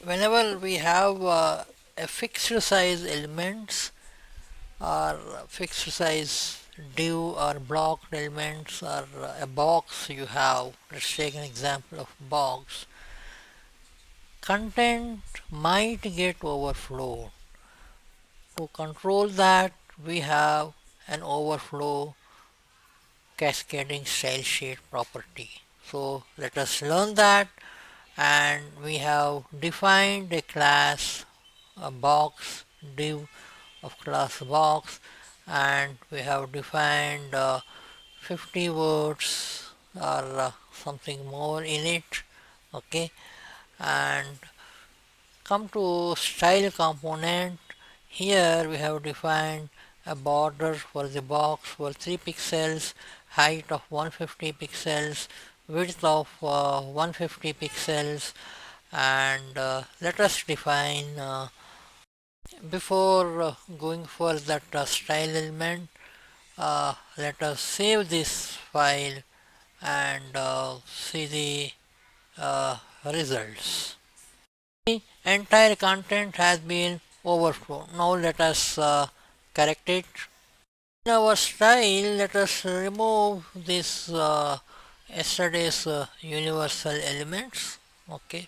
whenever we have a fixed size elements or fixed size div or blocked elements or a box you have, let's take an example of box, content might get overflowed. To control that, we have an overflow cascading style sheet property. So let us learn that, and we have defined a class, a box div of class box, and we have defined 50 words or something more in it. Okay, and come to style component. Here we have defined a border for the box for 3 pixels, height of 150 pixels, width of 150 pixels, and let us define before going for that style element, let us save this file and see the results. The entire content has been overflown. Now let us correct it. In our style, let us remove this yesterday's universal elements. Okay,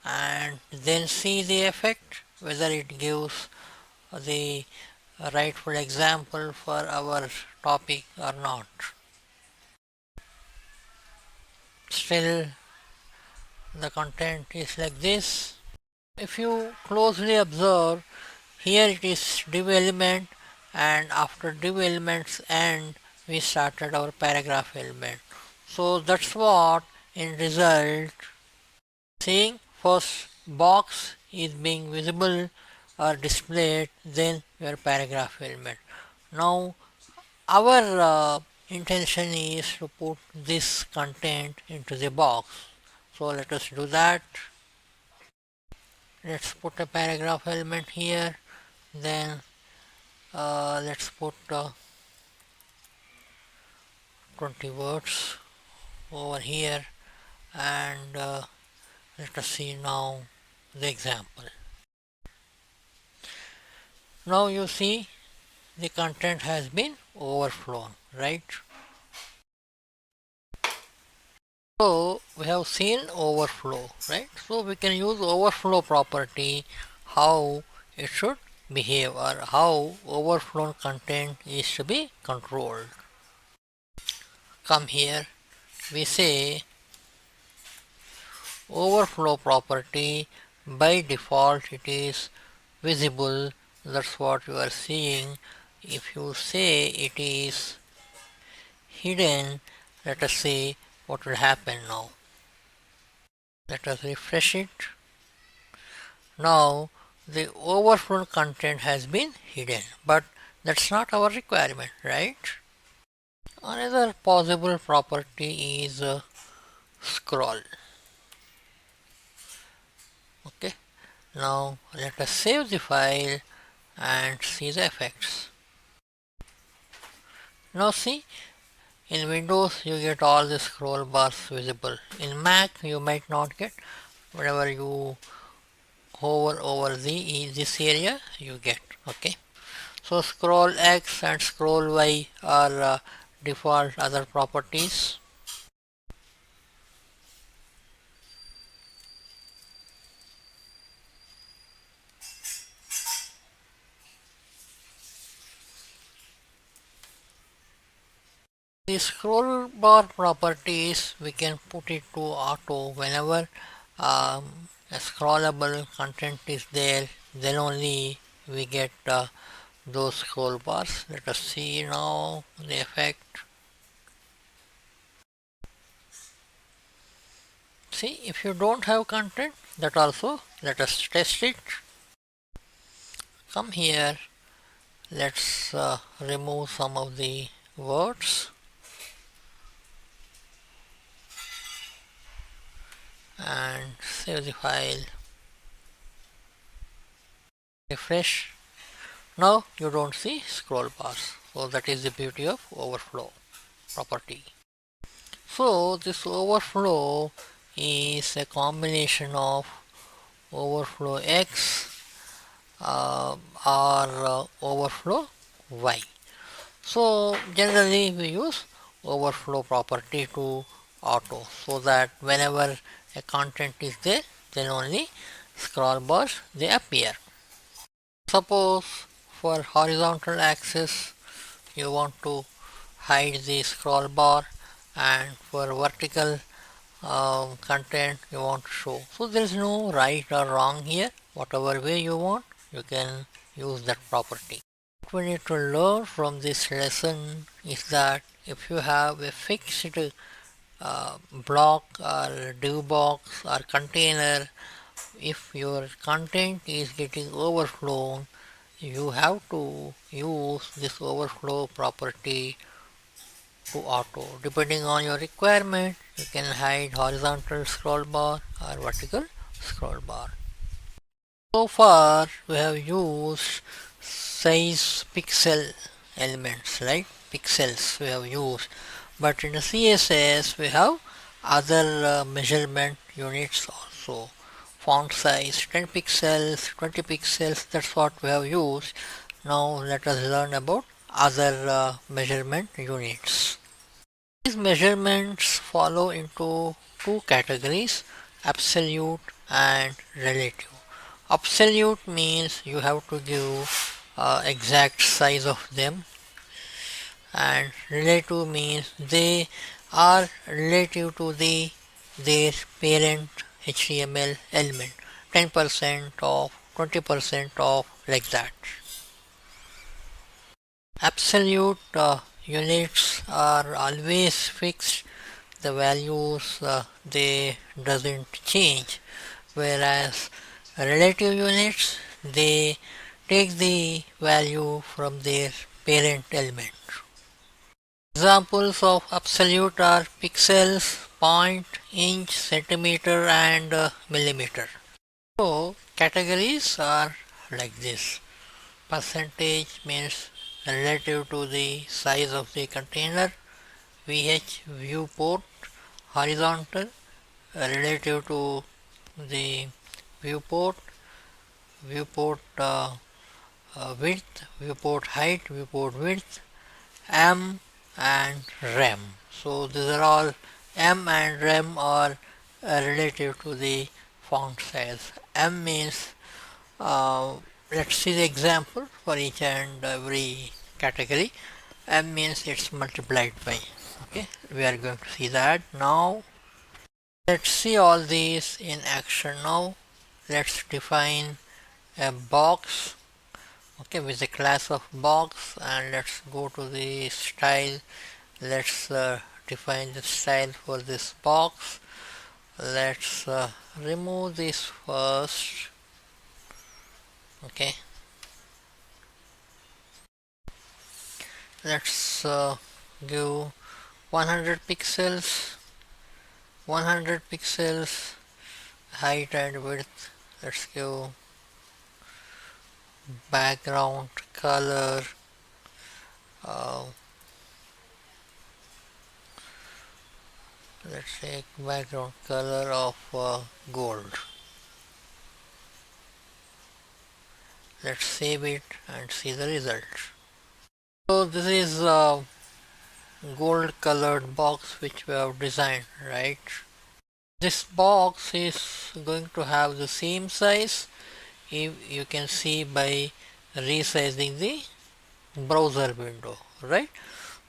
and then see the effect, whether it gives the rightful example for our topic or not. Still, the content is like this. If you closely observe, here it is div element, and after div elements end, we started our paragraph element. So that's what in result, seeing first box is being visible or displayed, then your paragraph element. Now our intention is to put this content into the box. So let us do that. Let's put a paragraph element here. Then let's put 20 words over here, and let us see now the example. Now you see the content has been overflown, right? So we have seen overflow, right? So we can use overflow property, how it should behave or how overflown content is to be controlled. Come here, we say overflow property, by default it is visible, that's what you are seeing. If you say it is hidden, let us see what will happen now. Let us refresh it. Now the overflow content has been hidden, but that's not our requirement, right? Another possible property is scroll. Okay, now let us save the file and see the effects. Now see, in Windows you get all the scroll bars visible. In Mac you might not get. Whenever you hover over this area you get. Okay, so scroll X and scroll Y are default other properties. The scroll bar properties, we can put it to auto whenever a scrollable content is there, then only we get those scroll bars. Let us see now the effect. See, if you don't have content, that also, let us test it. Come here, let's remove some of the words and save the file. Refresh. Now you don't see scroll bars. So that is the beauty of overflow property. So this overflow is a combination of overflow x or overflow y. So generally we use overflow property to auto, so that whenever a content is there, then only scroll bars they appear. Suppose for horizontal axis you want to hide the scroll bar, and for vertical content you want to show. So there is no right or wrong here. Whatever way you want, you can use that property. What we need to learn from this lesson is that if you have a fixed block or div box or container, if your content is getting overflown, you have to use this overflow property to auto. Depending on your requirement, you can hide horizontal scroll bar or vertical scroll bar. So far we have used size pixel elements, right? Pixels we have used, but in the CSS we have other measurement units also. Font size 10 pixels, 20 pixels, that's what we have used. Now let us learn about other measurement units. These measurements follow into two categories: absolute and relative. Absolute means you have to give exact size of them, and relative means they are relative to their parent HTML element, 10% of, 20% of, like that. Absolute units are always fixed, the values they doesn't change, whereas relative units they take the value from their parent element. Examples of absolute are pixels, point, inch, centimeter and millimeter. So categories are like this. Percentage means relative to the size of the container. VH viewport horizontal relative to the viewport, viewport width, viewport height, viewport width, M and rem. So these are all, M and rem are relative to the font size. M means let's see the example for each and every category. M means it's multiplied by. Okay, we are going to see that now. Let's see all these in action now. Let's define a box, okay, with the class of box, and let's go to the style. Let's define the style for this box. Let's remove this first. Okay, let's give 100 pixels, 100 pixels height and width. Let's give background color uh, let's take background color of gold. Let's save it and see the result. So this is a gold colored box which we have designed, right? This box is going to have the same size, if you can see by resizing the browser window, right?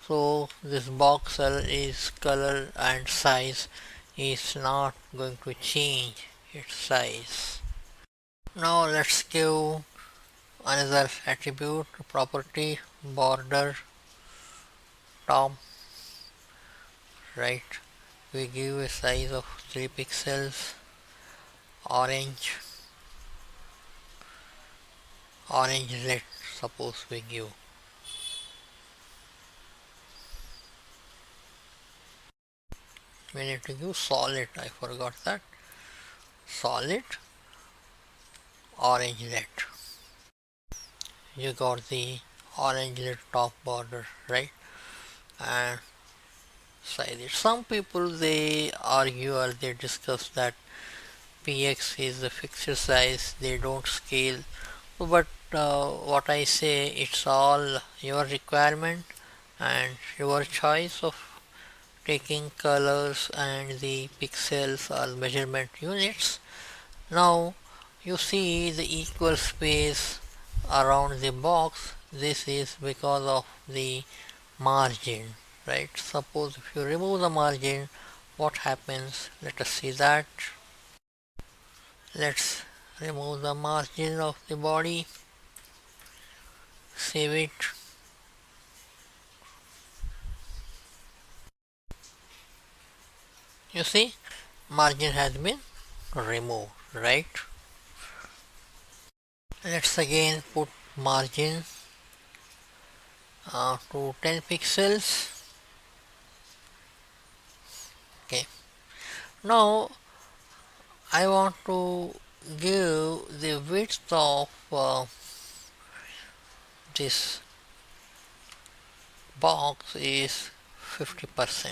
So this box is color and size is not going to change its size. Now let's give another attribute property, border top, right? We give a size of 3 pixels, orange red, suppose we give. We need to give solid, I forgot that, solid orange red. You got the orange red top border, right? And size it. Some people they argue or they discuss that px is the fixed size, they don't scale. But what I say, it's all your requirement and your choice of taking colors and the pixels or measurement units. Now you see the equal space around the box. This is because of the margin, right? Suppose if you remove the margin, what happens? Let us see that. Let's remove the margin of the body, save it. You see, margin has been removed, right? Let's again put margin to 10 pixels. Okay. Now I want to give the width of this box is 50%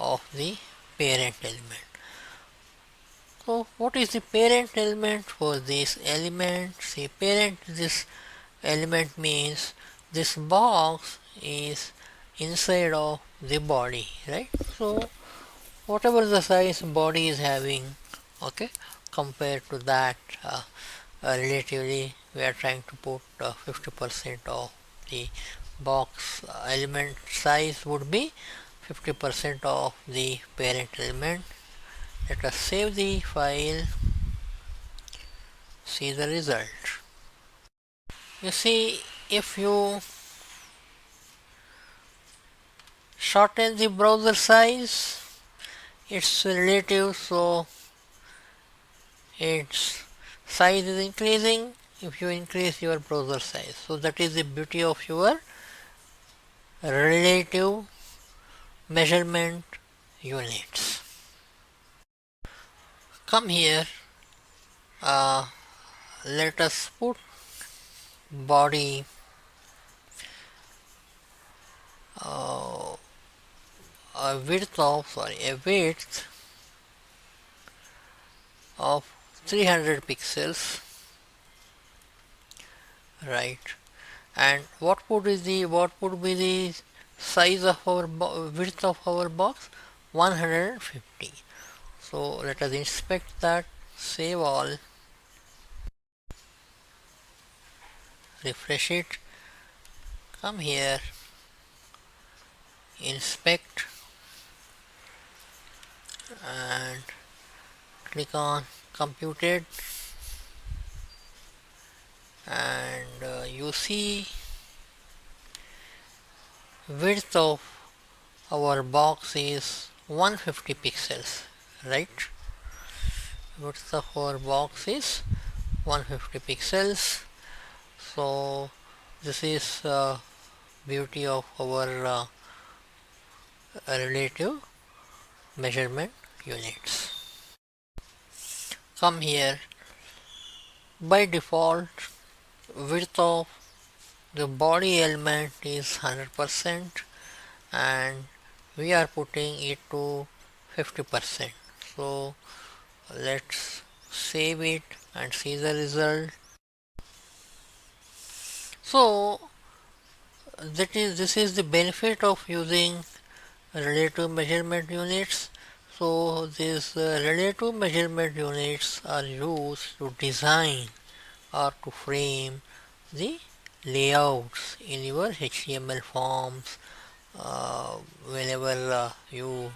of the parent element. So what is the parent element for this element? See, parent this element means this box is inside of the body, right? So whatever the size body is having, okay, compared to that, relatively we are trying to put 50% of the box element size would be 50% of the parent element. Let us save the file, see the result. You see, if you shorten the browser size, it's relative, so its size is increasing if you increase your browser size. So that is the beauty of your relative measurement units. Come here, uh, let us put body a width of 300 pixels, right? And what would be the size of our width of our box? 150. So let us inspect that, save all, refresh it, come here, inspect, and click on computed, and you see width of our box is 150 pixels, right? Width of our box is 150 pixels. So this is beauty of our relative measurement units. Come here, by default width of the body element is 100% and we are putting it to 50%. So let's save it and see the result. So this is the benefit of using relative measurement units. So these relative measurement units are used to design or to frame the layouts in your HTML forms whenever you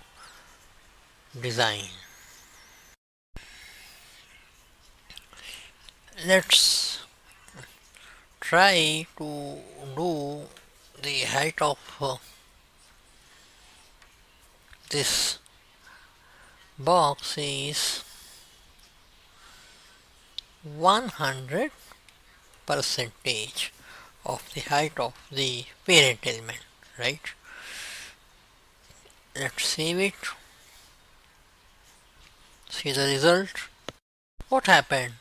design. Let's try to do the height of this box is 100 percentage of the height of the parent element, right? Let's save it, see the result. What happened?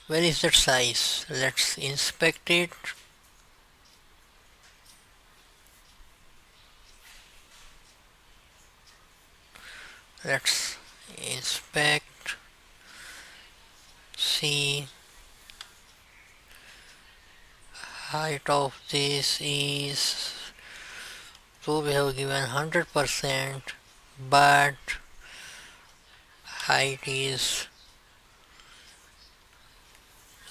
Where is that size? Let's inspect it. Let's inspect, see height of this is, so we have given 100%, but height is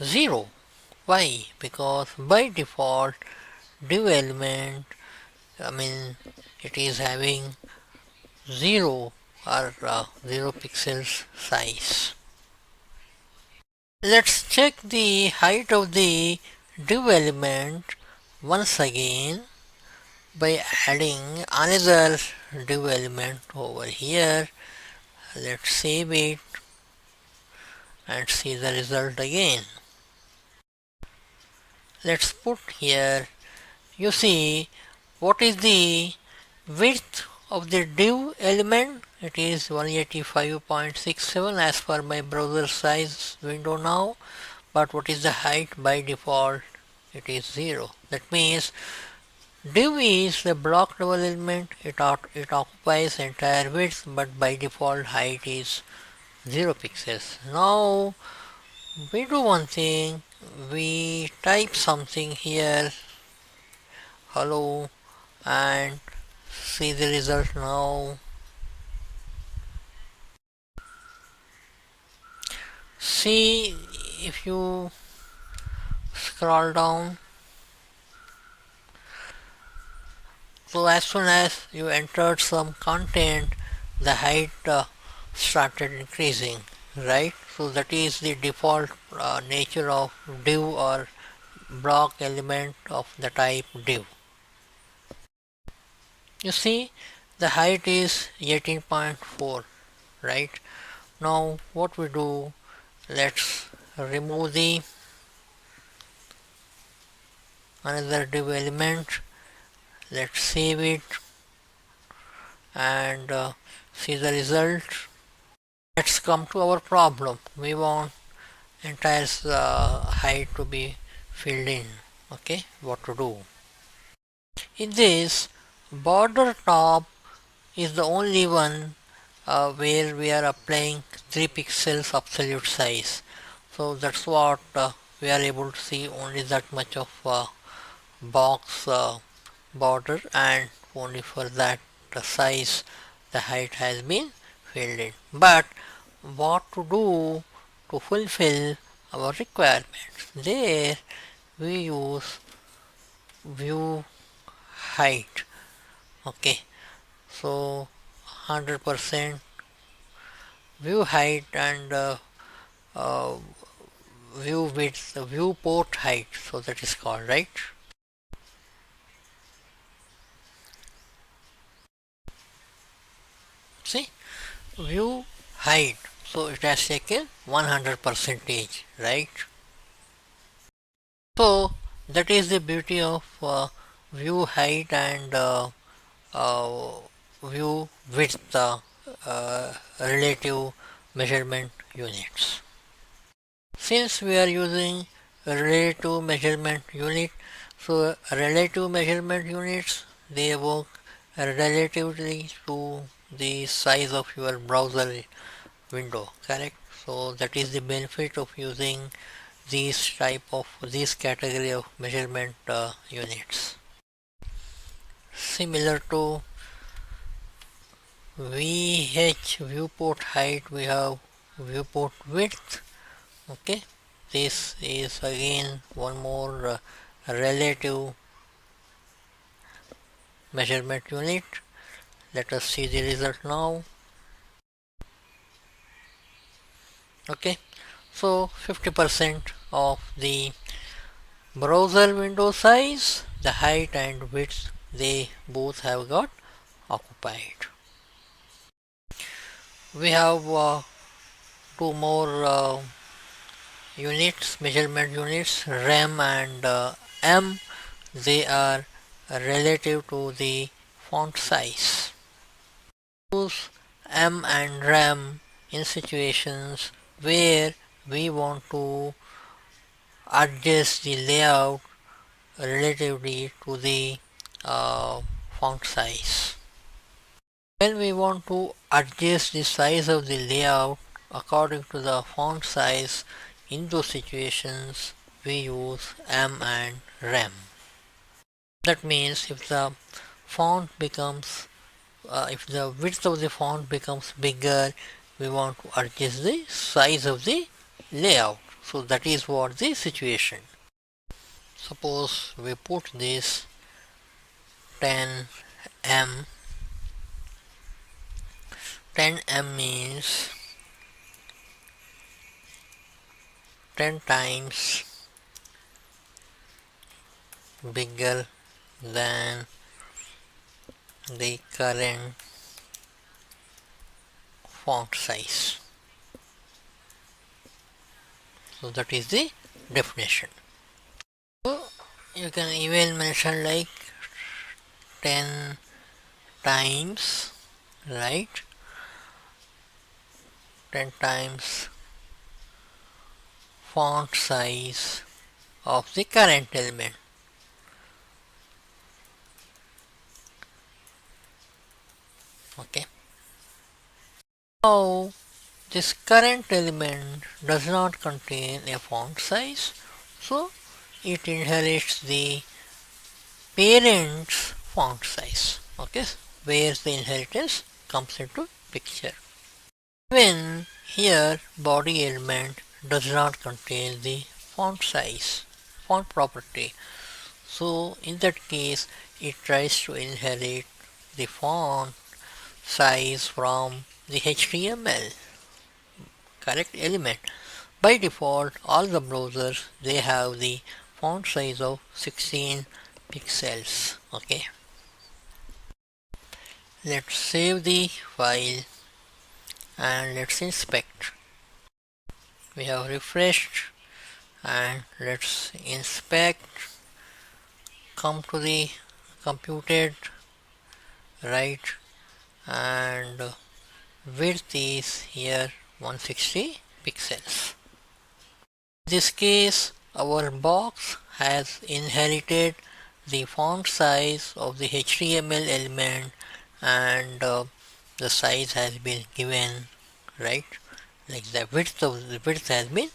0. Why? Because by default div element, it is having 0 or 0 pixels size. Let's check the height of the div element once again by adding another div element over here. Let's save it and see the result again. Let's put here, you see what is the width of the div element. It is 185.67 as per my browser size window now, but what is the height? By default it is 0. That means div is the block level element, it occupies entire width, but by default height is 0 pixels. Now we do one thing, we type something here, hello, and see the result now. See, if you scroll down, so as soon as you entered some content, the height started increasing, right? So that is the default nature of div or block element of the type div. You see the height is 18.4, right? Now what we do, let's remove the another div element, let's save it and see the result. Let's come to our problem. We want entire height to be filled in. Okay, what to do? In this, border top is the only one where we are applying 3 pixels absolute size. So that's what we are able to see, only that much of box border, and only for that size the height has been filled in. But what to do to fulfill our requirements? There we use view height. Okay, so 100% view height and uh, view width, viewport height, so that is called, right? See, view height, so it has taken 100%, right? So that is the beauty of view height and uh, view width relative measurement units. Since we are using relative measurement unit, so relative measurement units, they work relatively to the size of your browser window, correct? So that is the benefit of using this category of measurement units. Similar to VH viewport height, we have viewport width. Okay, this is again one more relative measurement unit. Let us see the result now. Okay, so 50% of the browser window size, the height and width, they both have got occupied. We have two more units, measurement units, rem and m. They are relative to the font size. Use m and rem in situations where we want to adjust the layout relatively to the font size. When we want to adjust the size of the layout according to the font size, in those situations we use M and rem. That means if the font becomes if the width of the font becomes bigger, we want to adjust the size of the layout. So that is what the situation. Suppose we put this 10M. 10M means 10 times bigger than the current font size. So that is the definition. So you can even mention like 10 times, right? 10 times font size of the current element. Okay. Now this current element does not contain a font size, so it inherits the parent's font size. Okay, where the inheritance comes into picture. When here body element does not contain the font size, font property, so in that case it tries to inherit the font size from the HTML correct element. By default all the browsers they have the font size of 16 pixels. Okay, let's save the file and let's inspect. We have refreshed and let's inspect. Come to the computed, right, and width is here 160 pixels. In this case our box has inherited the font size of the HTML element and the size has been given, right, like the width has been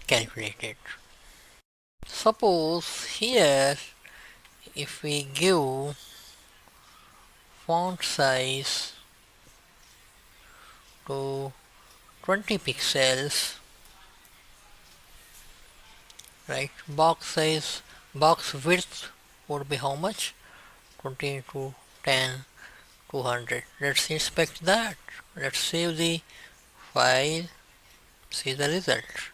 calculated. Suppose here if we give font size to 20 pixels, right, box width would be how much? 20 to 10, 200. Let's inspect that. Let's save the file, see the result.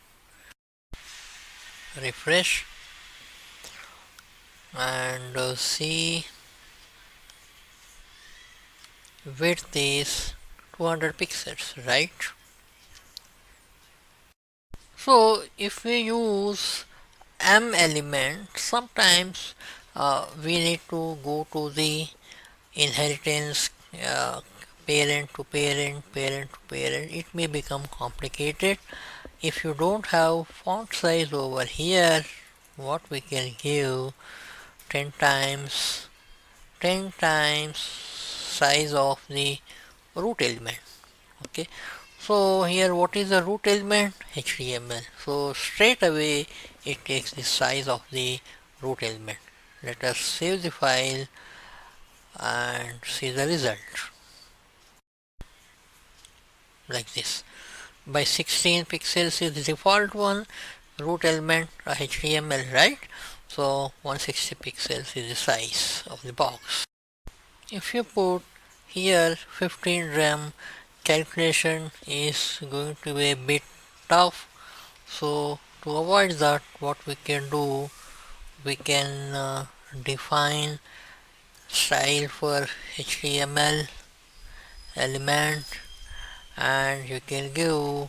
Refresh and see width is 200 pixels, right? So if we use M element, sometimes we need to go to the inheritance parent to parent, parent to parent. It may become complicated. If you don't have font size over here, what we can give 10 times 10 times size of the root element. Okay, so here what is the root element? HTML. So straight away it takes the size of the root element. Let us save the file and see the result like this. By 16 pixels is the default one, root element HTML, right? So 160 pixels is the size of the box. If you put here 15 rem, calculation is going to be a bit tough. So to avoid that, what we can do, we can define style for HTML element and you can give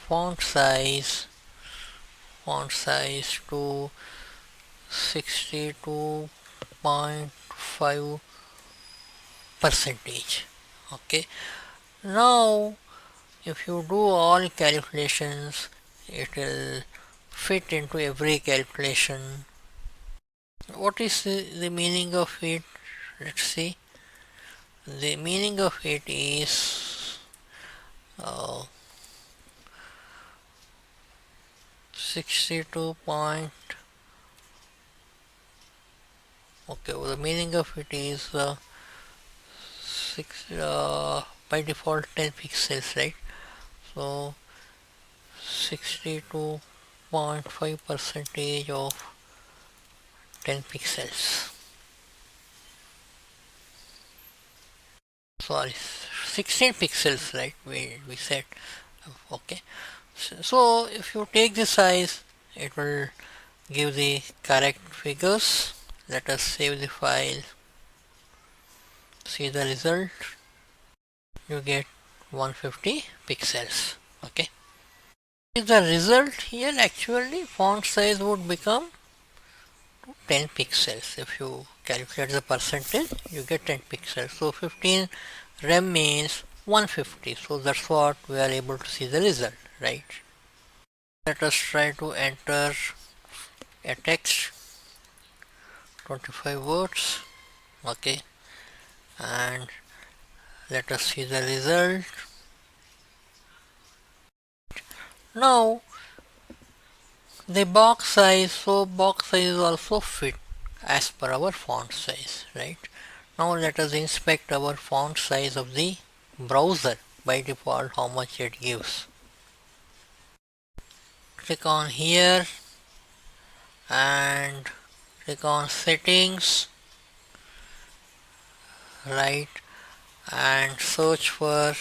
font size to 62.5 percentage. Okay, now if you do all calculations it will fit into every calculation. What is the meaning of it? Let's see. The meaning of it is 62 point. Okay, well, the meaning of it is six by default 10 pixels, right? So 62.5 percentage of 10 pixels. Sorry, 16 pixels, right? We said. Okay. So if you take the size, it will give the correct figures. Let us save the file, see the result. You get 150 pixels. Okay. The result here, actually font size would become 10 pixels. If you calculate the percentage, you get 10 pixels. So 15 rem means 150. So that's what we are able to see the result, right? Let us try to enter a text, 25 words. Okay, and let us see the result. Now the box size, so box size is also fit as per our font size, right? Now let us inspect our font size of the browser. By default, how much it gives. Click on here and click on settings, right, and search for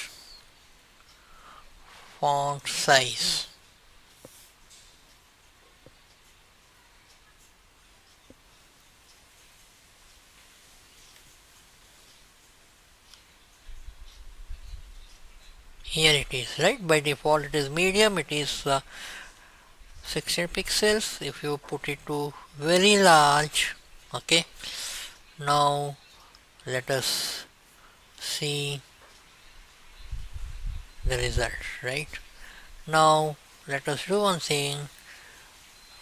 font size. Here it is, right? By default it is medium, it is 16 pixels. If you put it to very large, okay, now let us see the result, right? Now let us do one thing.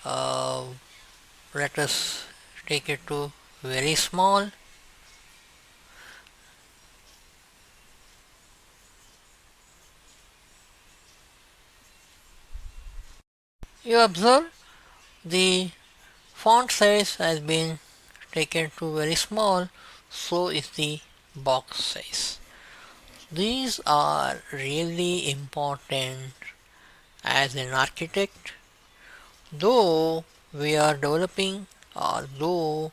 Let us take it to very small. You observe the font size has been taken to very small, so is the box size. These are really important as an architect. Though we are developing, or though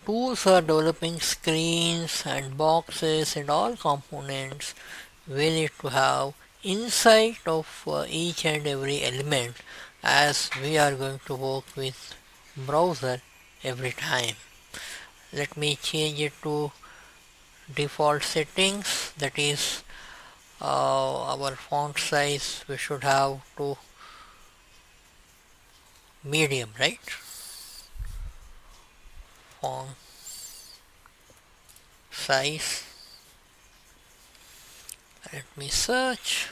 tools are developing screens and boxes and all components, we need to have insight of each and every element, as we are going to work with browser every time. Let me change it to default settings, that is our font size we should have to medium, right? Font size, let me search.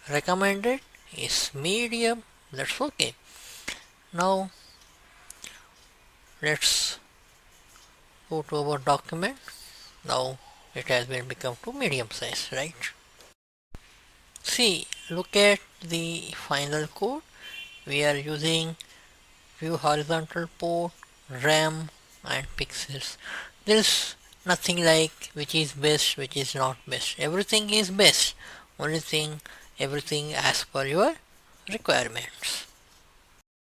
Recommended is medium, that's okay. Now let's go to our document. Now it has been become to medium size, right? See, look at the final code. We are using view horizontal port, RAM and pixels. There is nothing like which is best, which is not best. Everything is best. Only thing, everything as per your requirements.